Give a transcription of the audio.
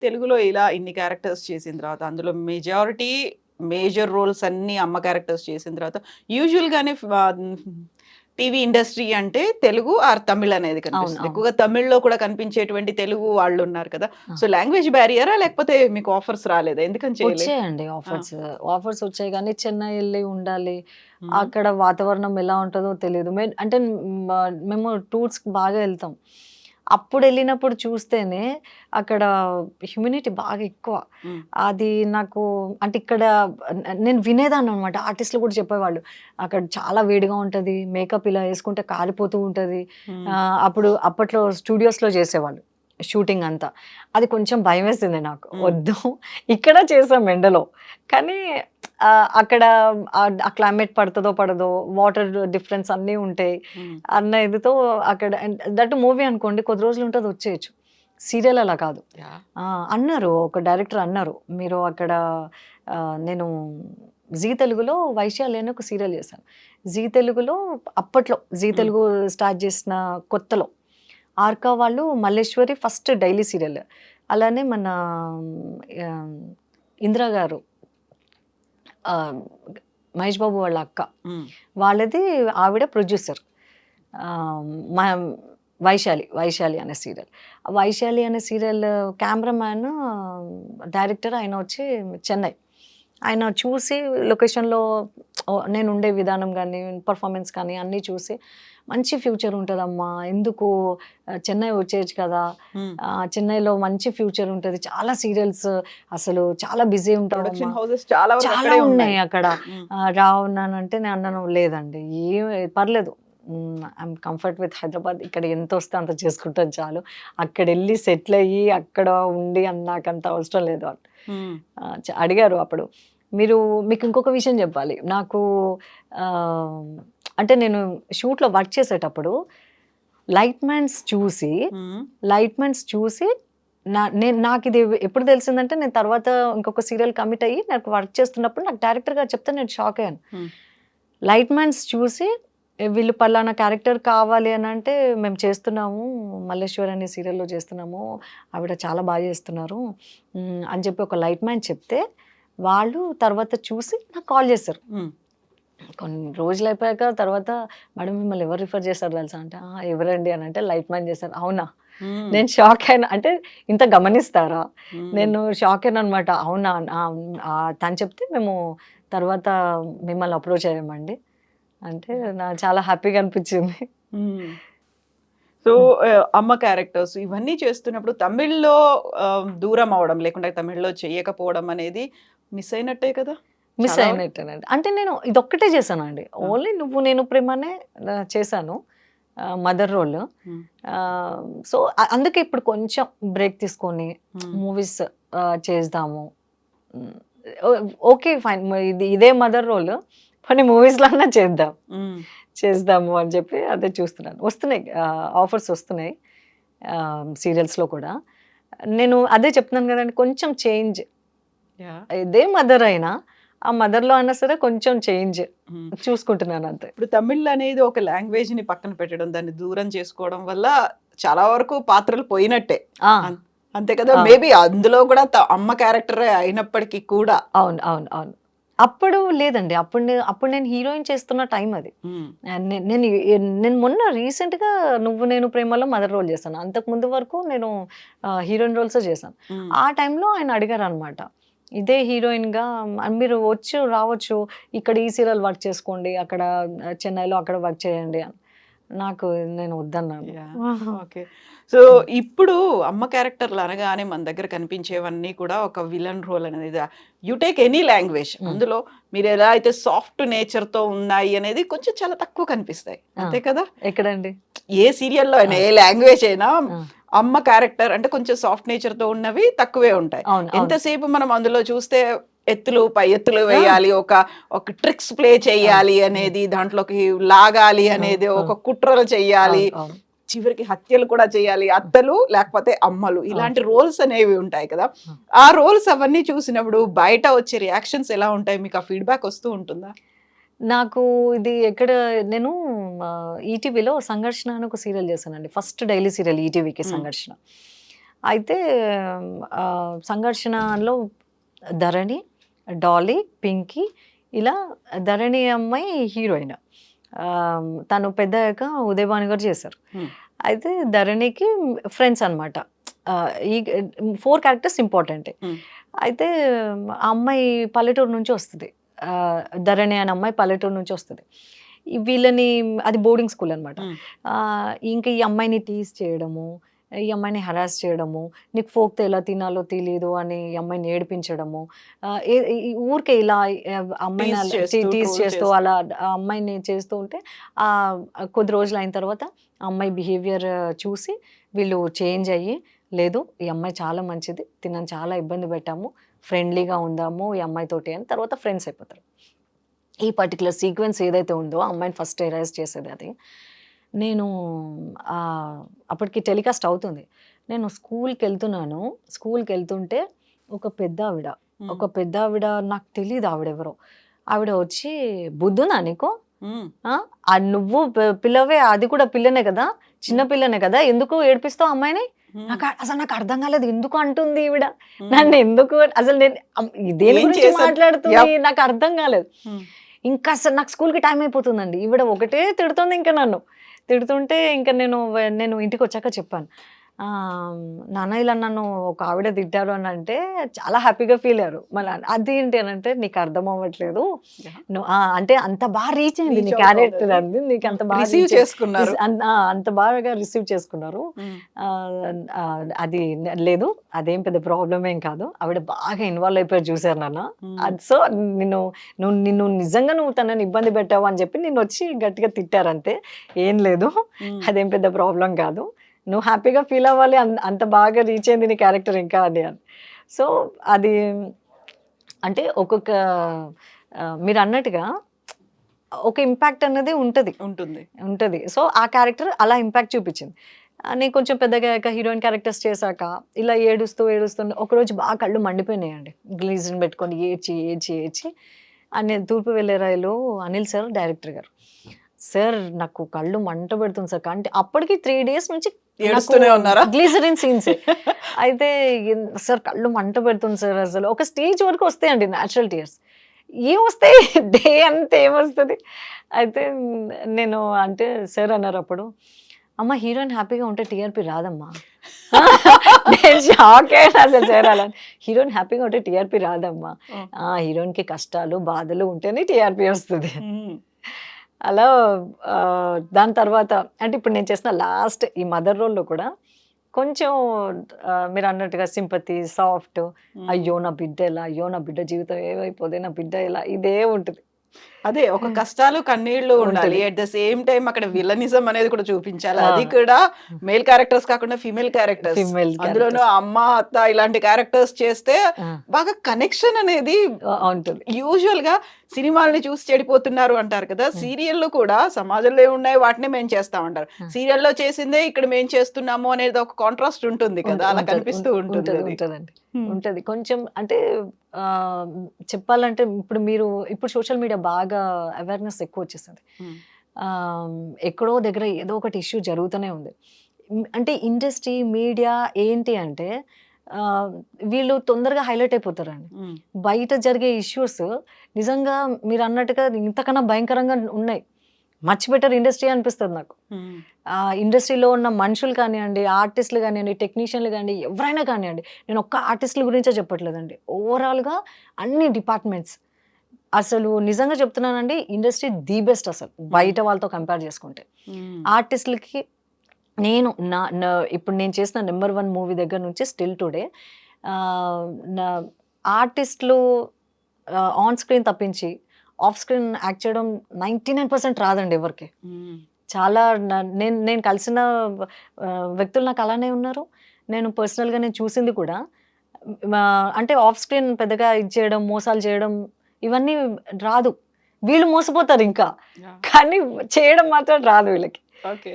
తెలుగులో ఇలా ఇన్ని క్యారెక్టర్స్ చేసిన తర్వాత అందులో మెజారిటీ మేజర్ రోల్స్ అన్ని అమ్మ క్యారెక్టర్స్ చేసిన తర్వాత యూజువల్‌గానే టీవీ ఇండస్ట్రీ అంటే తెలుగు ఆర్ తమిళ్ అనేది అవును. కనిపిస్తుంది. అవును. ఎక్కువగా తమిళ్‌లో కూడా కనిపించేటువంటి తెలుగు వాళ్ళున్నారు కదా! ఆ! సో, లాంగ్వేజ్ బ్యారియరా? లేకపోతే మీకు ఆఫర్స్ రాలేదా? ఎందుకని చేయలే? వచ్చాయండి ఆ! ఆఫర్స్. ఆఫర్స్ వచ్చాయి గానీ చెన్నై ఎళ్లి ఉండాలి. హ్మ్. అక్కడ వాతావరణం ఎలా ఉంటదో తెలీదు. అంటే మేము టూర్స్‌కి బాగా ఎళ్తాం. అప్పుడెళ్ళినప్పుడు చూస్తేనే అక్కడ హ్యూమినిటీ బాగా ఎక్కువ. హ్మ్. అది నాకు అంటే ఇక్కడ నేను వినేదాన్ననమాట. ఆర్టిస్ట్‌లు కూడా చెప్పేవాళ్ళు. అక్కడ చాలా వేడిగా ఉంటది. మేకప్ ఇలా యేసుకుంటే కాలిపోతూ ఉంటది. హ్మ్. అప్పట్లో స్టూడియోస్‌లో చేసేవాళ్ళు షూటింగ్ అంతా. అది కొంచెం భయమేసింది నాకు. హ్మ్. వద్దు ఇక్కడ చేసాం ఎండలో. కానీ అక్కడ ఆ క్లైమేట్ పడతదో పడదో, వాటర్ డిఫరెన్స్ అన్నీ ఉంటాయి. హ్మ్. అన్న ఇదితో అక్కడ దట్ మూవీ అనుకోండి కొద్ది రోజులు ఉంటది వచ్చేయొచ్చు. సీరియల్ అలా కాదు. యాహ్! ఆ! అన్నారు ఒక డైరెక్టర్ అన్నారు. మీరు అక్కడ నేను జీ తెలుగులో 'వైశాలి' అని ఒక సీరియల్ చేశాను. జీ తెలుగులో అప్పట్లో జీ హ్మ్. తెలుగు స్టార్ట్ చేసిన కొత్తలో ఆర్కా వాళ్ళు మల్లేశ్వరి ఫస్ట్ డైలీ సీరియల్. అలానే మన ఆహ్, ఇందిర గారు ఆహ్, మహేష్ బాబు వాళ్ళ అక్క. హ్మ్. వాళ్ళది ఆవిడ ప్రొడ్యూసర్. ఆహ్, మ వైశాలి అనే సీరియల్. 'వైశాలి' అనే సీరియల్ కెమెరామాన్, డైరెక్టర్ ఆయన వచ్చి చెన్నై. ఆయన చూసి లొకేషన్‌లో నేనుండే విధానం గానీ, పర్ఫార్మెన్స్ కానీ అన్నీ చూసి, "మంచి ఫ్యూచర్ ఉంటదమ్మా. ఎందుకు చెన్నై వచ్చేయొచ్చు కదా! హ్మ్. చెన్నైలో మంచి ఫ్యూచర్ ఉంటది. చాలా సీరియల్స్ అసలు చాలా బిజీ ఉంటావమ్మా." ప్రొడక్షన్ హౌసెస్ చాలా వరకు చాలా అక్కడే ఉన్నాయి ఉన్నాయి. అక్కడ. హ్మ్. రావున్నానంటే నేనన్నాను, "లేదండి. పర్లేదు. I'm comfort with Hyderabad. ఇక్కడ ఎంతొస్తే అంత చేసుకుంటాను చాలు. అక్కడెళ్లి సెటిల్ అయ్యి, అక్కడ ఉండి నాకంత అవసరం లేదు." హ్మ్. అడిగారు అప్పుడు. మీకు ఇంకొక విషయం చెప్పాలి. నాకు ఆహ్, అంటే నేను షూట్‌లో వర్క్ చేసేటప్పుడు హ్మ్. లైట్‌మెన్స్ చూసి నాకిది ఎప్పుడు తెలిసిందంటే, నేను తర్వాత ఇంకొక సీరియల్ కమిట్ అయ్యి నాకు వర్క్ చేస్తున్నప్పుడు నాకు డైరెక్టర్ గారు చెప్తే నేను షాక్ అయ్యాను. హ్మ్. లైట్‌మెన్స్ చూసి వీళ్ళు పలానా క్యారెక్టర్ కావాలి అనంటే, మేము చేస్తున్నాము. 'మల్లేశ్వరి' అనే సీరియల్‌లో చేస్తున్నాము. ఆవిడ చాలా చేస్తున్నారు. అని చెప్పి ఒక లైట్‌మ్యాన్ చెప్తే, వాళ్ళు తర్వాత చూసి నాకు కాల్ చేశారు. హ్మ్. కొన్ని రోజులయిపోయాక తర్వాత, "మేడం మిమ్మల్ని ఎవరు రిఫర్ చేశారో తెలుసా?" అంటే, ఎవరండి?" అనంటే, "లైట్‌మ్యాన్ చేశారు." అవునా? హ్మ్. నేను షాక్ అయినా. అంటే ఇంత గమనిస్తారా? హ్మ్. నేను షాక్ అయ్యాననమాట. అవునా? తను చెప్తే మేము తర్వాత మిమ్మల్ని అప్రోచ్ అయ్యామండి. అంటే చాలా హ్యాపీగా అనిపించింది. హ్మ్. సో, హ్మ్. అమ్మ క్యారెక్టర్స్ ఇవన్నీ చేస్తున్నప్పుడు తమిళ్‌లో దూరం అవ్వడం, లేకుంటే తమిళ్‌లో చేయకపోవడం అనేది మిస్ అయినట్టే కదా! మిస్ చాలా వరకు. అయినట్టేనండి. అంటే నేను ఇదొక్కటే చేశానండి. ఆ! ఓన్లీ 'నువ్వు నేను ప్రేమనే' చేశాను. Mother role. Hmm. Ah, so, అందుకే ఇప్పుడు కొంచెం బ్రేక్ తీసుకొని హ్మ్. మూవీస్ చేద్దాము. హ్మ్. ఓ ఓకే. ఫైన్. ఇదే మదర్ రోల్. పోనీ మూవీస్‌లో అన్నా హ్మ్. చేద్దాము అని చెప్పి అదే చూస్తున్నాను. వస్తున్నాయి ఆఫర్స్ వస్తున్నాయి. సీరియల్స్‌లో కూడా. నేను అదే చెప్తున్నాను గదండీ! కొంచెం చేంజ్. యాహ్! ఇదే మదర్ అయినా, ఆ మదర్‌లో అయినా సరే కొంచెం చేంజ్ హ్మ్. చూసుకుంటున్నాను అంతే. ఇప్పుడు తమిళ్ అనేది ఒక లాంగ్వేజ్‌ని పక్కన పెట్టడం, దాన్ని దూరం చేసుకోవడం వల్ల చాలా వరకు పాత్రలు పోయినట్టే. ఆ! అన్ అంతే కదా! అవును. మేబీ అందులో కూడా అమ్మ క్యారెక్టరే అయినప్పటికి కూడా. అవును. అప్పుడు లేదండి. అప్పుడు నేను హీరోయిన్ చేస్తున్న టైం అది. హ్మ్. ఆహ్, నే నేను నేను మొన్న రీసెంట్‌గా 'నువ్వు నేను ప్రేమలో' మదర్ రోల్ చేశాను. అంతకుముందు వరకు నేను హీరోయిన్ రోల్సే చేశాను. హ్మ్. ఆ టైంలో ఆయన అడిగారనమాట. ఇదే హీరోయిన్‌గా మీరు రావచ్చు. ఇక్కడ ఈ సీరియల్ వర్క్ చేసుకోండి. అక్కడ చెన్నైలో అక్కడ వర్క్ చేయండి అని. నాకు నేను వద్దన్నాను. యాహ్! ఆహా! ఓకే. సో, హ్మ్. ఇప్పుడు అమ్మ క్యారెక్టర్‌లు అనగానే మన దగ్గర కనిపించేవన్నీ కూడా ఒక విలన్ రోల్ అనేది యూ టేక్ ఎనీ లాంగ్వేజ్. హ్మ్. అందులో మీరెలా అయితే సాఫ్ట్ నేచర్‌తో ఉన్నాయి అనేది కొంచెం చాలా తక్కువ కనిపిస్తాయి. ఆ! అంతే కదా! ఎక్కడండి? ఏ సీరియల్‌లో అయినా, ఆ! ఏ లాంగ్వేజ్ అయినా ఆ! అమ్మ క్యారెక్టర్ అంటే కొంచెం సాఫ్ట్ నేచర్‌తో ఉన్నవి తక్కువే ఉంటాయి. అవును. ఎంతసేపు మనం అందులో చూస్తే ఎత్తులు, పై ఎత్తులు ఆ! వేయాలి, ఒక ట్రిక్స్ ప్లే అవును. చేయాలి హ్మ్. అనేది, దాంట్లోకి లాగాలి అవును. అనేది, అవును. ఒక కుట్రలు చెయ్యాలి, అవును. చివరికి హత్యలు కూడా చేయాలి. హ్మ్. అత్తలు లేకపోతే అమ్మలు అవును. ఇలాంటి రోల్స్ అనేవి ఉంటాయి కదా! ఆ! ఆ రోల్స్ అవన్నీ చూసినప్పుడు బయట వచ్చే రియాక్షన్స్ ఎలా ఉంటాయి? మీకు ఆ ఫీడ్‌బ్యాక్ వస్తూ ఉంటుందా? నాకు ఇది ఎక్కడ నేను ఈటీవీలో 'సంఘర్షణ' అని ఒక సీరియల్ చేశానండి. ఫస్ట్ డైలీ సీరియల్ ఈటీవీకి హ్మ్. 'సంఘర్షణ.' అయితే ఆ, సంఘర్షణలో ధరణి, డాలీ, పింకీ, ఇలా ధరణి అమ్మాయి హీరోయిన్. తను పెద్దయ్యాక ఉదయభాను గారు చేశారు. అయితే ధరణికి ఫ్రెండ్స్ అనమాట. ఈ 4 క్యారెక్టర్స్ ఇంపార్టెంటే. అయితే ఆ అమ్మాయి పల్లెటూరు నుంచి వస్తుంది. ధరణి అనే అమ్మాయి పల్లెటూరు నుంచి వస్తుంది. వీళ్ళని, అది బోర్డింగ్ స్కూల్ అనమాట. ఇంకా ఈ అమ్మాయిని టీజ్ చేయడము, ఈ అమ్మాయిని హరాస్ చేయడము, నీకు ఫోక్తో ఎలా తినాలో తెలియదు అని ఈ అమ్మాయిని ఏడిపించడము, ఊరికే ఇలా అమ్మాయిని Tease చేస్తూ, టీజ్ troll చేస్తూ చేస్తూ. అలా ఆ అమ్మాయిని చేస్తూ ఉంటే కొద్ది రోజులు అయిన తర్వాత ఆ అమ్మాయి బిహేవియర్ చూసి వీళ్ళు చేంజ్ అయ్యి, లేదు ఈ అమ్మాయి చాలా మంచిది, తినని చాలా ఇబ్బంది పెట్టాము, ఫ్రెండ్లీగా ఉందాము ఈ అమ్మాయితోటి అని తర్వాత ఫ్రెండ్స్ అయిపోతారు. ఈ పర్టికులర్ సీక్వెన్స్ ఏదైతే ఉందో ఆ అమ్మాయిని ఫస్ట్ ఎరైజ్ చేసేది అది. నేను అప్పటికి టెలికాస్ట్ అవుతుంది. నేను స్కూల్కి వెళ్తుంటే ఒక పెద్ద ఆవిడ నాకు తెలియదు ఆవిడెవరో, ఆవిడ వచ్చి బుద్ధునా నీకు, నువ్వు పిల్లవే, అది కూడా పిల్లనే కదా, చిన్న పిల్లనే కదా, ఎందుకు ఏడిపిస్తావు అమ్మాయిని? నాకు అర్థం కాలేదు ఎందుకు అంటుంది ఈవిడ నన్ను, ఎందుకు అసలు నేను దేని ఏం గురించి చేశాను? మాట్లాడుతుంది నాకు అర్థం కాలేదు. ఇంకా అసలు నాకు స్కూల్కి టైం అయిపోతుందండి, ఈవిడ ఒకటే తిడుతుంది, ఇంకా నన్ను తిడుతుంటే ఇంకా నేను ఇంటికి వచ్చాక చెప్పాను, నాన్న ఇలా నన్ను ఒక ఆవిడ తిట్టారు అని అంటే చాలా హ్యాపీగా ఫీల్ అయ్యారు. మళ్ళీ అదేంటి అని అంటే నీకు అర్థం అవ్వట్లేదు, నువ్వు అంటే అంత బాగా రీచ్ అయింది నీ Reach క్యారెక్టర్, అవుతుంది. అది నీకు అంత బాగా రిసీవ్ చేసుకున్నారు. అంత బాగా రిసీవ్ చేసుకున్నారు. అది లేదు, అదేం పెద్ద ప్రాబ్లం ఏం కాదు, ఆవిడ బాగా ఇన్వాల్వ్ అయిపోయారు చూసారు నాన్న. సో నిన్ను నిజంగా నువ్వు తనని ఇబ్బంది పెట్టావు అని చెప్పి నిన్ను వచ్చి గట్టిగా తిట్టారు అంతే, ఏం లేదు, అదేం పెద్ద ప్రాబ్లం కాదు, నువ్వు హ్యాపీగా ఫీల్ అవ్వాలి, అంత బాగా రీచ్ అయింది నీ క్యారెక్టర్ ఇంకా అని. సో అది అంటే ఒక్కొక్క మీరు అన్నట్టుగా ఒక ఇంపాక్ట్ అన్నది ఉంటుంది. సో ఆ క్యారెక్టర్ అలా ఇంపాక్ట్ చూపించింది. నేను కొంచెం పెద్దగా హీరోయిన్ క్యారెక్టర్స్ చేశాక ఇలా ఏడుస్తూ ఒకరోజు బాగా కళ్ళు మండిపోయినాయండి, గ్లీజన్ పెట్టుకొని ఏడ్చి అని తూర్పు వెళ్ళేరాయలో అనిల్ సార్ డైరెక్టర్ గారు, సార్ నాకు కళ్ళు మంట పెడుతుంది సార్, అంటే అప్పటికి 3 days నుంచి ఏడుస్తూనే ఉన్నారా? గ్లీజరిన్ సీన్స్ అయితే సార్ కళ్ళు మంట పెడుతుంది సార్, అసలు ఒక స్టేజ్ వరకు వస్తాయండి న్యాచురల్ టీయర్స్, ఏమొస్తాయి డే అంతా ఏమొస్తుంది. అయితే నేను అంటే సార్ అన్నారు అప్పుడు, అమ్మ హీరోయిన్ హ్యాపీగా ఉంటే టీఆర్పీ రాదమ్మా. నేను షాక్ అయినా అసలు సార్ అలా, హీరోయిన్ హ్యాపీగా ఉంటే టీఆర్పీ రాదమ్మా, హీరోయిన్కి కష్టాలు బాధలు ఉంటేనే టీఆర్పీ వస్తుంది. అలా దాని తర్వాత అంటే ఇప్పుడు నేను చేసిన లాస్ట్ ఈ మదర్ రోల్లో కూడా కొంచెం మీరు అన్నట్టుగా సింపతి, సాఫ్ట్, అయ్యో నా బిడ్డ జీవితం ఏమైపోదే, నా బిడ్డ ఇలా, ఇదే ఉంటుంది. అదే ఒక కష్టాలు కన్నీళ్లు ఉండాలి, ఉంటది. అట్ ద సేమ్ టైం అక్కడ విలనిజం అనేది కూడా చూపించాలి, అది కూడా మేల్ క్యారెక్టర్స్ కాకుండా ఫీమేల్ క్యారెక్టర్స్, ఫీమేల్ అందులోనూ అమ్మ అత్త ఇలాంటి క్యారెక్టర్స్ చేస్తే బాగా కనెక్షన్ అనేది ఉంటుంది. యూజువల్ గా సినిమాల్ని చూసి చెడిపోతున్నారు అంటారు కదా, సీరియల్లో కూడా సమాజంలో ఏమున్నాయి వాటిని మేము చేస్తామంటారు, సీరియల్లో చేసిందే ఇక్కడ మేము చేస్తున్నాము అనేది ఒక కాంట్రాస్ట్ ఉంటుంది కదా, అలా కనిపిస్తూ ఉంటుంది. ఉంటుందండి, ఉంటది కొంచెం. అంటే చెప్పాలంటే ఇప్పుడు సోషల్ మీడియా బాగా అవేర్నెస్ ఎక్కువ వచ్చేసింది, ఎక్కడో దగ్గర ఏదో ఒకటి ఇష్యూ జరుగుతూనే ఉంది. అంటే ఇండస్ట్రీ మీడియా ఏంటి అంటే వీళ్ళు తొందరగా హైలైట్ అయిపోతారండి. బయట జరిగే ఇష్యూస్ నిజంగా మీరు అన్నట్టుగా ఇంతకన్నా భయంకరంగా ఉన్నాయి. మచ్ బెటర్ ఇండస్ట్రీ అనిపిస్తుంది నాకు. ఇండస్ట్రీలో ఉన్న మనుషులు కానివ్వండి, ఆర్టిస్టులు కానివ్వండి, టెక్నీషియన్లు కానివ్వండి, ఎవరైనా కానివ్వండి, నేను ఒక్క ఆర్టిస్టుల గురించే చెప్పట్లేదండి, ఓవరాల్గా అన్ని డిపార్ట్మెంట్స్. అసలు నిజంగా చెప్తున్నానండి, ఇండస్ట్రీ ది బెస్ట్ అసలు బయట వాళ్ళతో కంపేర్ చేసుకుంటే. ఆర్టిస్టులకి ఇప్పుడు నేను చేసిన నెంబర్ 1 మూవీ దగ్గర నుంచి స్టిల్ టుడే ఆర్టిస్టులు ఆన్ స్క్రీన్ తప్పించి ఆఫ్ స్క్రీన్ యాక్ట్ చేయడం 99% రాదండి ఎవరికి. చాలా నేను కలిసిన వ్యక్తులు నాకు అలానే ఉన్నారు, నేను పర్సనల్గా నేను చూసింది కూడా. అంటే ఆఫ్ స్క్రీన్ పెద్దగా ఇది చేయడం, మోసాలు చేయడం ఇవన్నీ రాదు, వీళ్ళు మోసపోతారు ఇంకా, కానీ చేయడం మాత్రం రాదు వీళ్ళకి.